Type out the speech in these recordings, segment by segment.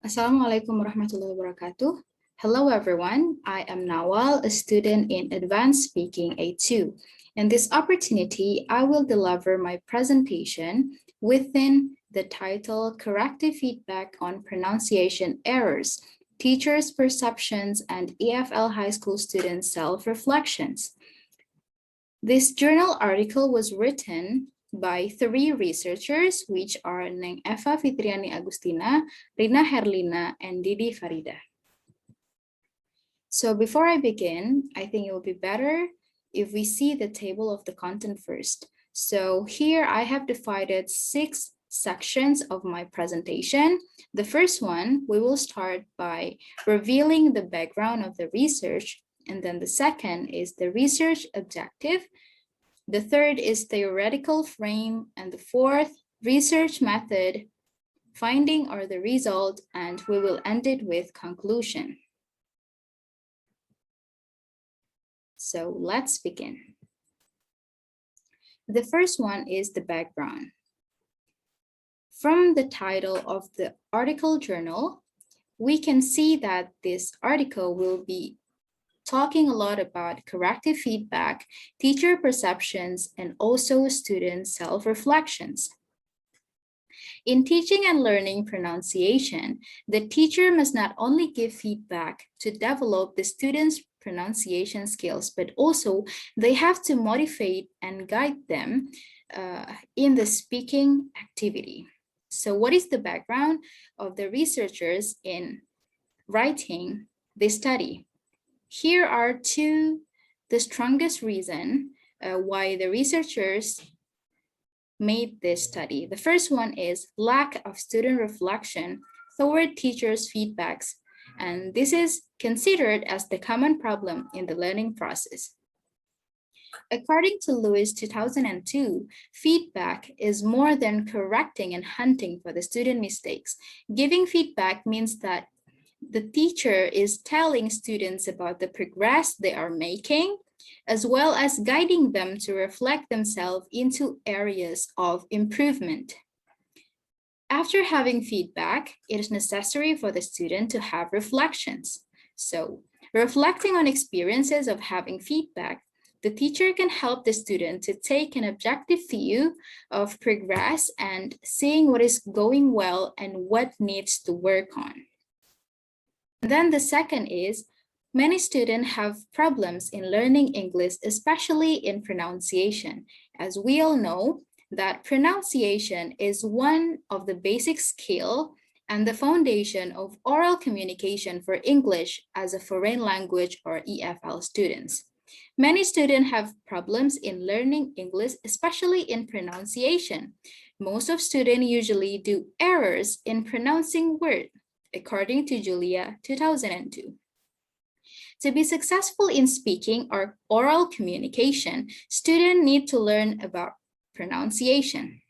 Assalamualaikum warahmatullahi wabarakatuh. Hello everyone, I am Nawal, a student in Advanced Speaking A2. In this opportunity, I will deliver my presentation within the title Corrective Feedback on Pronunciation Errors, Teachers' Perceptions and EFL High School Students' Self-Reflections. This journal article was written by 3 researchers, which are Neng Eva Fitriani Agustina, Rina Herlina, and Didi Farida. So before I begin, I think it will be better if we see the table of the content first. So here I have divided 6 sections of my presentation. The first one, we will start by revealing the background of the research. And then the second is the research objective. The third is theoretical frame. And the fourth, research method, finding or the result, and we will end it with conclusion. So let's begin. The first one is the background. From the title of the article journal, we can see that this article will be talking a lot about corrective feedback, teacher perceptions, and also student self-reflections. In teaching and learning pronunciation, the teacher must not only give feedback to develop the student's pronunciation skills, but also they have to motivate and guide them in the speaking activity. So what is the background of the researchers in writing this study? Here are the strongest reason why the researchers made this study. The first one is lack of student reflection toward teachers' feedbacks, and this is considered as the common problem in the learning process. According to Lewis 2002, feedback is more than correcting and hunting for the student mistakes. Giving feedback means that the teacher is telling students about the progress they are making, as well as guiding them to reflect themselves into areas of improvement. After having feedback, it is necessary for the student to have reflections. So, reflecting on experiences of having feedback, the teacher can help the student to take an objective view of progress and seeing what is going well and what needs to work on. And then the second is, many students have problems in learning English, especially in pronunciation. As we all know, that pronunciation is one of the basic skills and the foundation of oral communication for English as a foreign language or EFL students. Many students have problems in learning English, especially in pronunciation. Most of students usually do errors in pronouncing words, according to Julia 2002. To be successful in speaking or oral communication, students need to learn about pronunciation.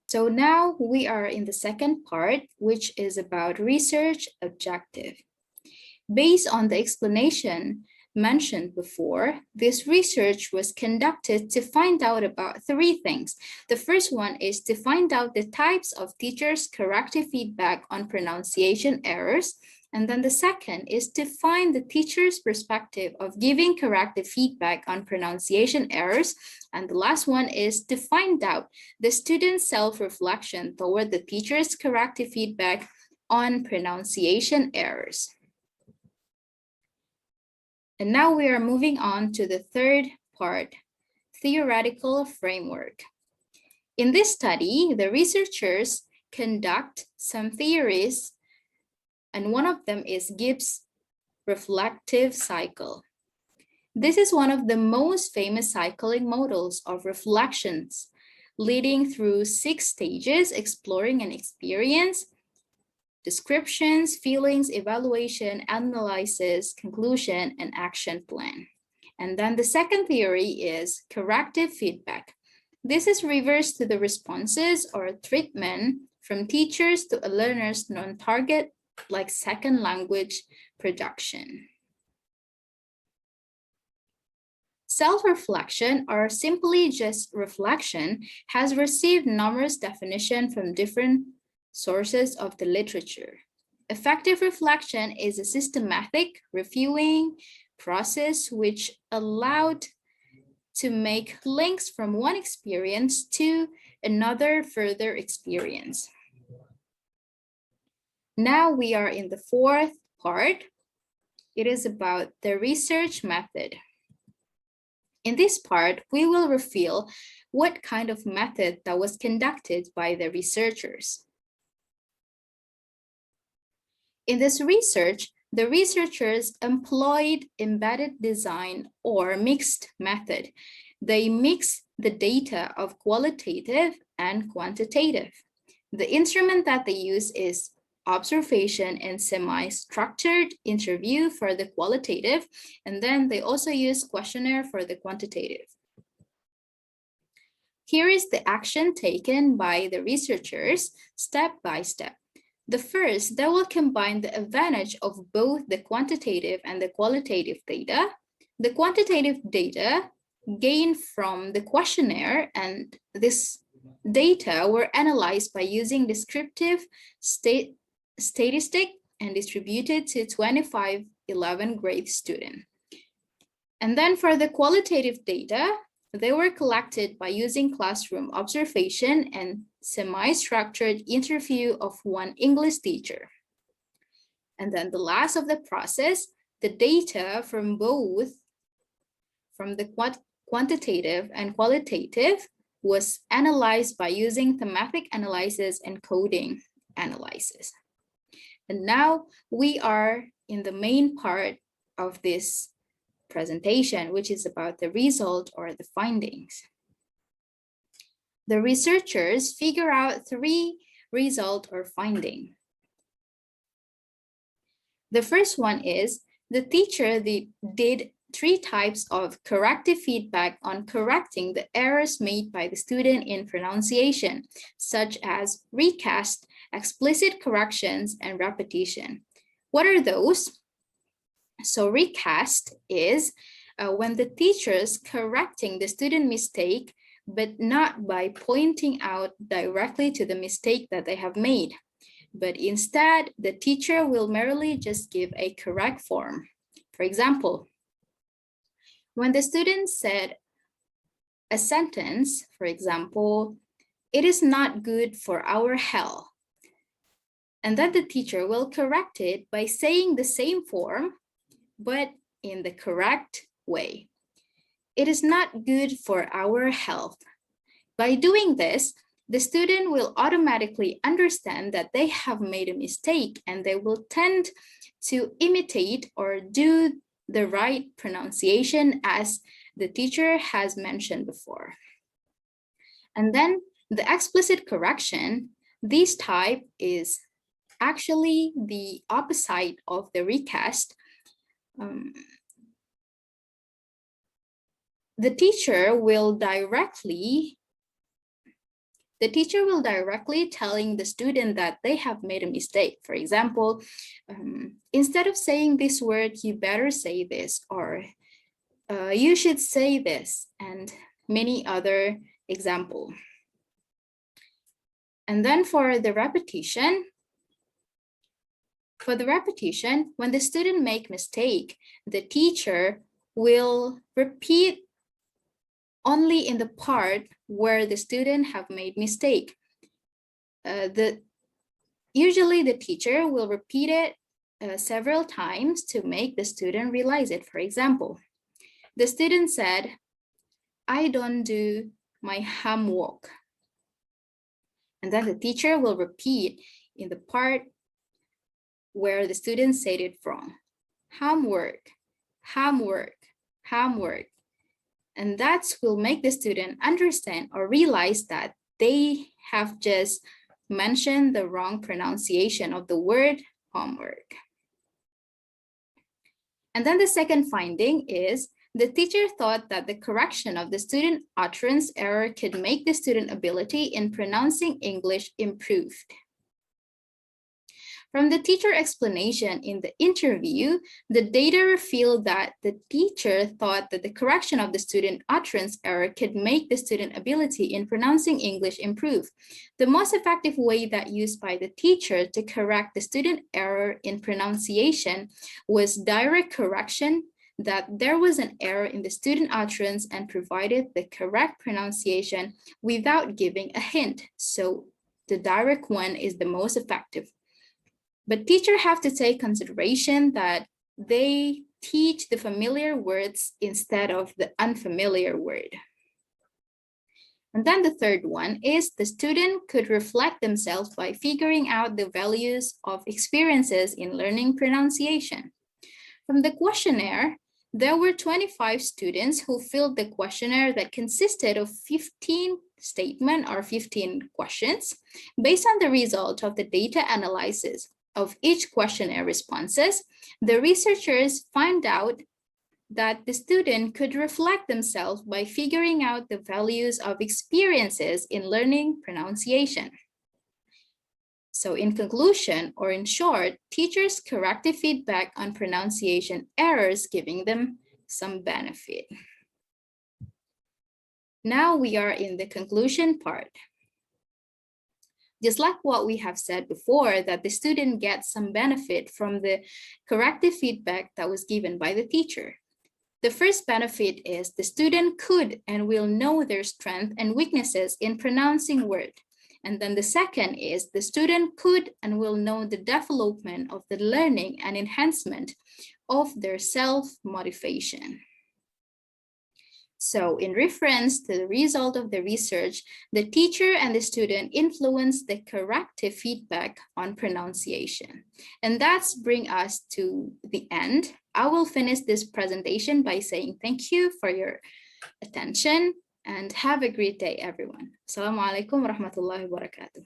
So now we are in the second part, which is about research objective. Based on the explanation mentioned before, this research was conducted to find out about 3 things. The first one is to find out the types of teachers' corrective feedback on pronunciation errors. And then the second is to find the teacher's perspective of giving corrective feedback on pronunciation errors. And the last one is to find out the student's self-reflection toward the teacher's corrective feedback on pronunciation errors. And now we are moving on to the third part, theoretical framework. In this study, the researchers conduct some theories, and one of them is Gibbs' reflective cycle. This is one of the most famous cycling models of reflections, leading through 6 stages, exploring an experience, descriptions, feelings, evaluation, analysis, conclusion, and action plan. And then the second theory is corrective feedback. This is reverse to the responses or treatment from teachers to a learner's non-target, like second language production. Self-reflection, or simply just reflection, has received numerous definitions from different sources of the literature. Effective reflection is a systematic reviewing process which allowed to make links from one experience to another further experience. Now we are in the fourth part. It is about the research method. In this part, we will reveal what kind of method that was conducted by the researchers. In this research, the researchers employed embedded design or mixed method. They mix the data of qualitative and quantitative. The instrument that they use is observation and semi-structured interview for the qualitative, and then they also use questionnaire for the quantitative. Here is the action taken by the researchers step by step. The first, they will combine the advantage of both the quantitative and the qualitative data. The quantitative data gained from the questionnaire, and this data were analyzed by using descriptive statistic and distributed to 25 11th grade students. And then for the qualitative data, they were collected by using classroom observation and semi-structured interview of one English teacher. And then the last of the process, the data from both, from the quantitative and qualitative, was analyzed by using thematic analysis and coding analysis. And now we are in the main part of this presentation, which is about the result or the findings. The researchers figure out 3 result or finding. The first one is the teacher did 3 types of corrective feedback on correcting the errors made by the student in pronunciation, such as recast, explicit corrections, and repetition. What are those? So recast is when the teacher is correcting the student mistake, but not by pointing out directly to the mistake that they have made, but instead the teacher will merely just give a correct form. For example, when the student said a sentence, for example, "It is not good for our health," and then the teacher will correct it by saying the same form, but in the correct way. "It is not good for our health." By doing this, the student will automatically understand that they have made a mistake, and they will tend to imitate or do the right pronunciation as the teacher has mentioned before. And then the explicit correction, this type is actually the opposite of the recast. The teacher will directly telling the student that they have made a mistake. For example, instead of saying this word, you better say this, or you should say this, and many other examples. And then for the repetition, when the student make mistake, the teacher will repeat only in the part where the student have made mistake. Usually the teacher will repeat it several times to make the student realize it. For example, the student said, "I don't do my homework." And then the teacher will repeat in the part where the student said it wrong. Homework, homework, homework. And that will make the student understand or realize that they have just mentioned the wrong pronunciation of the word homework. And then the second finding is the teacher thought that the correction of the student utterance error could make the student ability in pronouncing English improved. From the teacher explanation in the interview, the data revealed that the teacher thought that the correction of the student utterance error could make the student ability in pronouncing English improve. The most effective way that used by the teacher to correct the student error in pronunciation was direct correction, that there was an error in the student utterance and provided the correct pronunciation without giving a hint. So the direct one is the most effective. But teachers have to take consideration that they teach the familiar words instead of the unfamiliar word. And then the third one is the student could reflect themselves by figuring out the values of experiences in learning pronunciation. From the questionnaire, there were 25 students who filled the questionnaire that consisted of 15 statements or 15 questions. Based on the result of the data analysis of each questionnaire responses, the researchers found out that the student could reflect themselves by figuring out the values of experiences in learning pronunciation. So in conclusion, or in short, teachers' corrective feedback on pronunciation errors, giving them some benefit. Now we are in the conclusion part. Just like what we have said before, that the student gets some benefit from the corrective feedback that was given by the teacher. The first benefit is the student could and will know their strengths and weaknesses in pronouncing words. And then the second is the student could and will know the development of the learning and enhancement of their self-motivation. So in reference to the result of the research, the teacher and the student influence the corrective feedback on pronunciation. And that's bring us to the end. I will finish this presentation by saying thank you for your attention and have a great day, everyone. Assalamu alaikum wa rahmatullahi wa barakatuh.